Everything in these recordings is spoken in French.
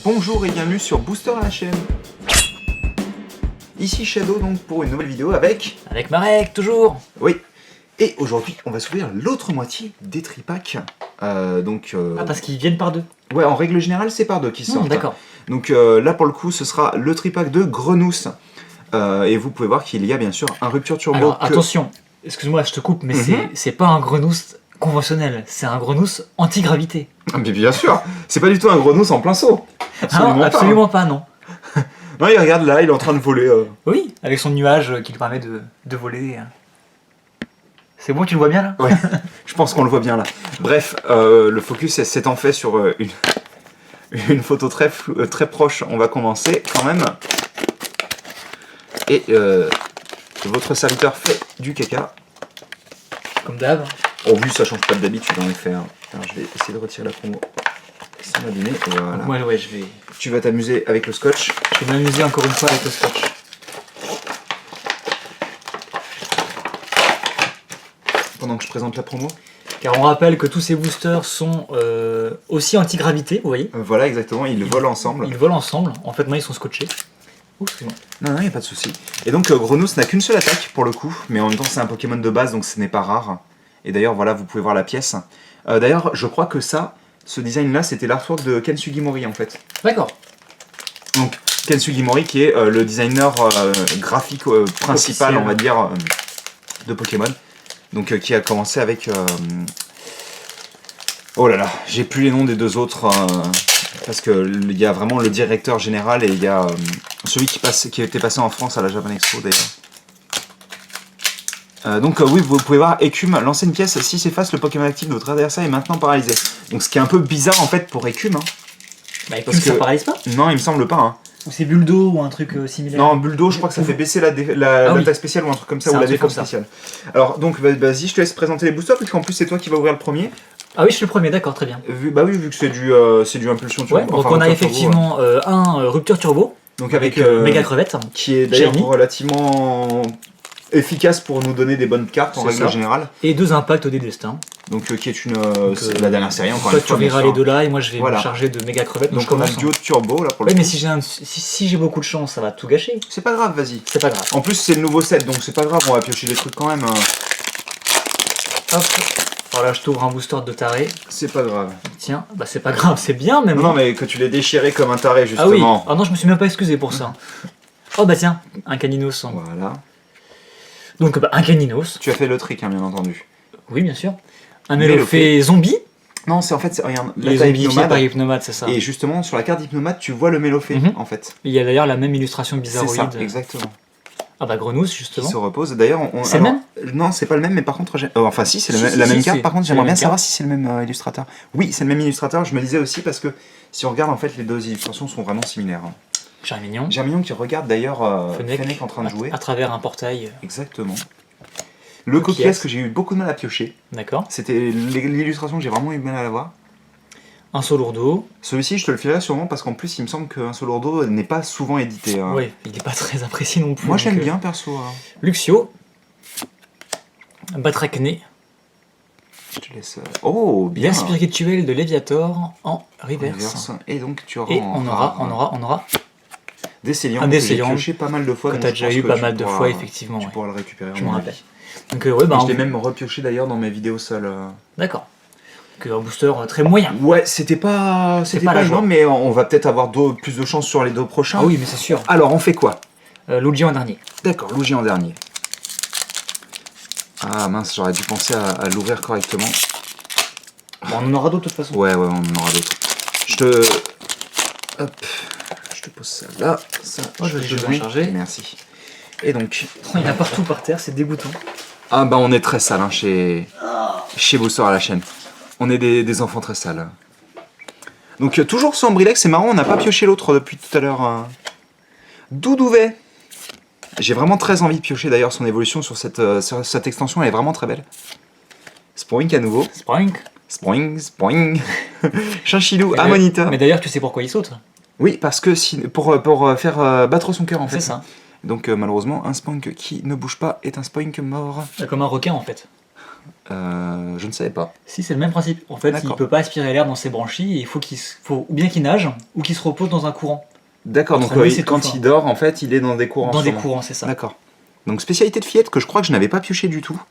Bonjour et bienvenue sur Booster à la chaîne. Ici Shadow donc pour une nouvelle vidéo avec... Avec Marek, toujours. Oui. Et aujourd'hui on va s'ouvrir l'autre moitié des tripacks. Ah, parce qu'ils viennent par deux. Ouais, en règle générale c'est par deux qui sortent. D'accord. Donc là pour le coup ce sera le tripack de Grenousse. Et vous pouvez voir qu'il y a bien sûr un rupture turbo. Alors attention, excuse-moi je te coupe, mais c'est pas un Grenousse conventionnel, c'est un Grenousse anti-gravité. Ah, mais bien sûr, c'est pas du tout un Grenousse en plein saut. Absolument pas, non. Non, il regarde là, il est en train de voler. Oui, avec son nuage qui lui permet de voler. C'est bon, tu le vois bien là? Ouais, je pense qu'on le voit bien là. Bref, le focus s'étant fait sur une photo très proche, on va commencer quand même. Et votre serviteur fait du caca. Comme d'hab. Oh oui, ça change pas d'habitude en effet. Hein. Alors je vais essayer de retirer la promo. Ça m'a donné, voilà. Moi, ouais, je vais Tu vas t'amuser avec le scotch. m'amuser encore une fois avec le scotch. Pendant que je présente la promo. Car on rappelle que tous ces boosters sont aussi anti-gravité, vous voyez. Voilà, exactement, ils volent ensemble. Ils volent ensemble. En fait, moi, ils sont scotchés. Oh, excuse-moi. Non, il n'y a pas de souci. Et donc, Grenousse n'a qu'une seule attaque pour le coup, mais en même temps, c'est un Pokémon de base, donc ce n'est pas rare. Et d'ailleurs, voilà, vous pouvez voir la pièce. D'ailleurs, je crois que ce design-là, c'était l'artwork de Ken Sugimori en fait. D'accord. Donc, Ken Sugimori qui est le designer graphique principal, officiel, on va dire, de Pokémon. Donc, qui a commencé avec... Oh là là, j'ai plus les noms des deux autres, parce qu'il y a vraiment le directeur général et il y a celui qui était passé en France à la Japan Expo d'ailleurs. Donc oui, vous pouvez voir Écume lancer une pièce, si s'efface le Pokémon actif de votre adversaire est maintenant paralysé. Donc ce qui est un peu bizarre en fait pour Écume. Hein, bah Écume, ça paralyse pas? Non, il me semble pas. Hein. Ou c'est Buldo ou un truc similaire? Non, Buldo, je crois que ça fait baisser l'attaque spéciale ou un truc comme ça, ou la défense spéciale. Alors donc vas-y, je te laisse présenter les boosters, puisqu'en plus c'est toi qui vas ouvrir le premier. Ah oui, je suis le premier, d'accord, très bien. Bah oui, vu que c'est du impulsion turbo. Ouais, donc on a effectivement un rupture turbo. Donc avec méga crevette. Qui est d'ailleurs relativement efficace pour nous donner des bonnes cartes en règle générale. Et deux impacts des destins. Donc qui est la dernière série encore une fois. Tu verras les deux là et moi je vais me charger de méga crevette. Donc on a le duo de turbo là pour le coup. Mais si j'ai beaucoup de chance, ça va tout gâcher. C'est pas grave, vas-y. C'est pas grave. En plus c'est le nouveau set donc c'est pas grave, on va piocher des trucs quand même. Hop. Alors là je t'ouvre un booster de taré. C'est pas grave. Tiens, bah c'est pas grave, c'est bien même. Non mais que tu l'aies déchiré comme un taré justement. Ah oui, ah non je me suis même pas excusé pour ça. Oh bah tiens, un Caninos. Voilà. Donc bah, un Caninos. Tu as fait le trick hein, bien entendu. Oui bien sûr. Un Mélofée zombie. Non, c'est en fait, regarde, les zombies par Hypnomade, c'est ça. Et justement, sur la carte d'Hypnomade, tu vois le Mélofée, en fait. Il y a d'ailleurs la même illustration bizarroïde. C'est ça, exactement. Ah bah Grenousse, justement. Qui se repose. D'ailleurs, c'est le même? Non, c'est pas le même, mais par contre... enfin si, c'est la même carte, par contre, j'aimerais bien savoir si c'est le même illustrateur. Oui, c'est le même illustrateur, je me disais aussi, parce que si on regarde, en fait, les deux illustrations sont vraiment similaires. Germignon. Germignon qui regarde d'ailleurs Fennec en train de jouer. À travers un portail. Exactement. Le coquillage que j'ai eu beaucoup de mal à piocher. D'accord. C'était l'illustration que j'ai vraiment eu de mal à l'avoir. Un Solourdo. Celui-ci, je te le filerai sûrement parce qu'en plus, il me semble qu'un Solourdo n'est pas souvent édité. Hein. Oui, il n'est pas très apprécié non plus. Moi, j'aime bien, perso. Hein. Luxio. Batracné. Je te laisse... Oh, bien. L'air spirituel de Léviator en reverse. Et donc, tu auras... Et on aura... Décéliant, un Décéliant. Que j'ai pioché pas mal de fois. Que tu as déjà eu pas mal de fois, effectivement. Tu pourras le récupérer. Je m'en rappelle. Donc, ouais, bah, je l'ai même repioché d'ailleurs dans mes vidéos seules. D'accord. Un booster très moyen. Ouais, c'était pas énorme, mais on va peut-être avoir plus de chance sur les deux prochains. Ah oui, mais c'est sûr. Alors, on fait quoi? Luigi en dernier. D'accord, Luigi en dernier. Ah mince, j'aurais dû penser à l'ouvrir correctement. Bon, on en aura d'autres de toute façon. Ouais, on en aura d'autres. Hop, je te pose ça là. Ça, je vais charger. Merci. Et donc... Il y en a partout par terre, c'est dégoûtant. Ah bah on est très sale hein, chez Booster à la chaîne. On est des enfants très sales. Donc toujours sur Ambrilex, c'est marrant, on n'a pas pioché l'autre depuis tout à l'heure. Doudouvet. J'ai vraiment très envie de piocher d'ailleurs son évolution sur cette extension, elle est vraiment très belle. Spoink à nouveau. Spoing. Chinchillou, Ammonita. Mais d'ailleurs tu sais pourquoi il saute? Oui, parce que pour faire battre son cœur en fait. C'est ça. Donc malheureusement, un Spoink qui ne bouge pas est un Spoink mort. Comme un requin en fait. Je ne savais pas. Si, c'est le même principe. En fait, il D'accord. peut pas aspirer l'air dans ses branchies et il faut faut ou bien qu'il nage ou qu'il se repose dans un courant. D'accord, donc Entre lui, c'est quand tout il fort. dort, en fait, il est dans des courants. Dans des sûrement. courants, c'est ça. D'accord. Donc spécialité de fillette que je crois que je n'avais pas pioché du tout.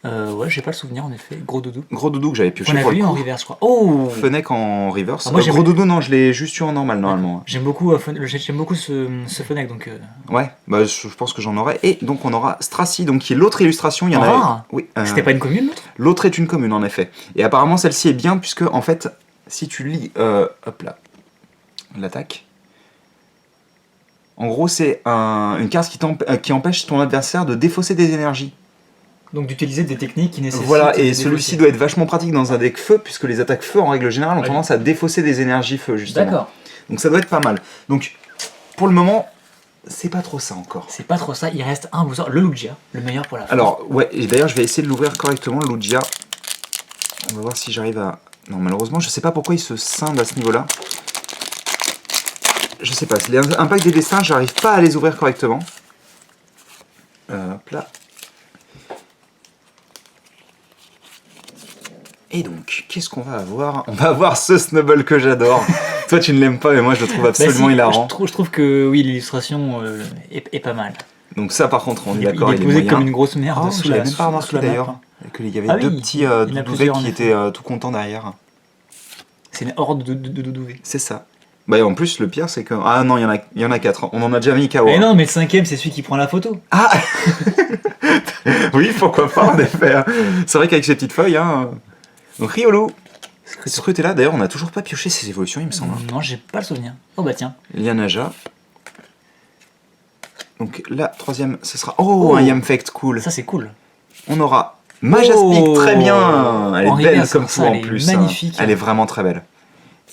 Ouais, j'ai pas le souvenir en effet. Gros doudou. Gros doudou que j'avais pioché On a pour le vu en coup. reverse, je crois. Oh Fennec en reverse. Ah, moi, Gros j'aimais- doudou, non, je l'ai juste eu en normal normalement. J'aime beaucoup, j'aime beaucoup ce Fennec, donc... Ouais, bah, je pense que j'en aurai. Et donc on aura Stracy, donc qui est l'autre illustration. Il y en Ah. a. Oui. C'était pas une commune, l'autre? L'autre est une commune en effet. Et apparemment celle-ci est bien puisque en fait, si tu lis, hop là, l'attaque. En gros, c'est une carte qui empêche ton adversaire de défausser des énergies. Donc d'utiliser des techniques qui nécessitent... Voilà, et des celui-ci défausser. doit être vachement pratique dans un deck feu, puisque les attaques feu, en règle générale, ont Ouais. tendance à défausser des énergies feu, justement. D'accord. Donc ça doit être pas mal. Donc, pour le moment, c'est pas trop ça encore. C'est pas trop ça, il reste un booster, le Lugia, le meilleur pour la fin. Alors, ouais, et d'ailleurs, je vais essayer de l'ouvrir correctement, le Lugia. On va voir si j'arrive à... Non, malheureusement, je sais pas pourquoi il se scinde à ce niveau-là. Je sais pas, les impacts des destins, j'arrive pas à les ouvrir correctement. Hop là. Et donc, qu'est-ce qu'on va avoir? On va avoir ce Snubble que j'adore. Toi, tu ne l'aimes pas, mais moi, je le trouve absolument hilarant. Je trouve que oui, l'illustration est pas mal. Donc ça, par contre, on est Il d'accord, est il est posé moyen. comme une grosse merde Oh, sous je la l'avais même pas sous remarqué la map. d'ailleurs. Qu'il y avait Ah deux oui, petits il y en a doudous plusieurs, en qui effet. étaient tout contents derrière. C'est une horde de doudoués. C'est ça. Bah, et en plus, le pire, c'est que... Ah non, il y en a 4. On en a déjà mis KO. Mais non, mais le cinquième, c'est celui qui prend la photo. Ah oui, pourquoi pas, en effet. C'est vrai qu'avec ces petites feuilles, hein... Donc Riolu. Scrut est là. D'ailleurs, on n'a toujours pas pioché ses évolutions, il me semble. Non, j'ai pas le souvenir. Oh bah tiens. Lianaja. Donc la troisième, ce sera... Oh, un Yamfect, cool. Ça c'est cool. On aura Majaspic, très bien. Elle est En belle reverse, comme ça, tout en elle est plus. magnifique. Elle est vraiment très belle.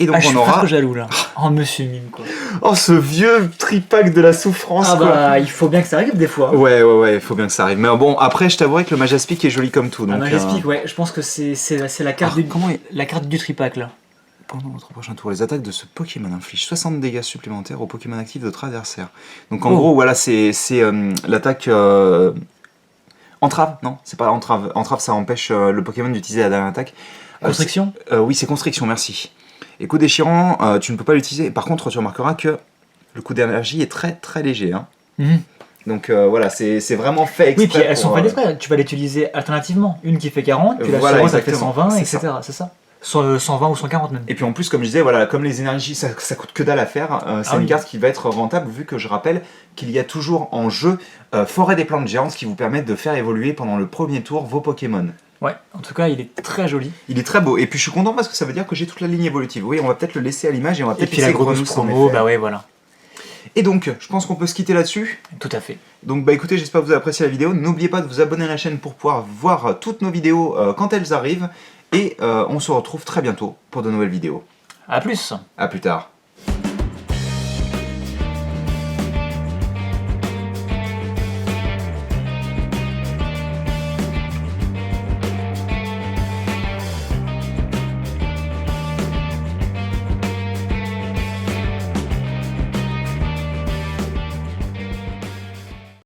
Et donc Ah, je on suis aura... presque jaloux là. Oh, monsieur Mime quoi. Oh, ce vieux tripack de la souffrance, Ah quoi. bah, il faut bien que ça arrive des fois. Ouais, il faut bien que ça arrive. Mais bon, après, je t'avouerai que le Majaspic est joli comme tout. Ah, Donc, Majestic, ouais, je pense que c'est la carte Alors, comment est- la carte du tripack là. Pendant votre prochain tour, les attaques de ce Pokémon infligent 60 dégâts supplémentaires au Pokémon actif de votre adversaire. Donc en Oh. gros, voilà, c'est l'attaque... Entrave, non, c'est pas entrave. Entrave, ça empêche le Pokémon d'utiliser la dernière attaque. Constriction Oui, c'est constriction, merci. Et coup déchirant, tu ne peux pas l'utiliser. Par contre, tu remarqueras que le coup d'énergie est très très léger. Hein. Mhm. Donc voilà, c'est vraiment fait exprès. Oui, puis elles sont pour, pas exprès, tu vas l'utiliser alternativement. Une qui fait 40, puis la Voilà, suivante ça fait exactement. 120, C'est etc. C'est ça 120 ou 140 même. Et puis en plus, comme je disais, voilà, comme les énergies, ça coûte que dalle à faire, c'est Ah une oui. carte qui va être rentable, vu que je rappelle qu'il y a toujours en jeu Forêt des plantes géantes qui vous permettent de faire évoluer pendant le premier tour vos Pokémon. Ouais, en tout cas, il est très joli. Il est très beau, et puis je suis content parce que ça veut dire que j'ai toute la ligne évolutive. Oui, on va peut-être le laisser à l'image et on va Et peut-être puis la laisser grosse Grenousse en promo, effet. bah ouais, voilà. Et donc, je pense qu'on peut se quitter là-dessus. Tout à fait. Donc bah écoutez, j'espère que vous avez apprécié la vidéo. N'oubliez pas de vous abonner à la chaîne pour pouvoir voir toutes nos vidéos quand elles arrivent. Et on se retrouve très bientôt pour de nouvelles vidéos. A plus. A plus tard.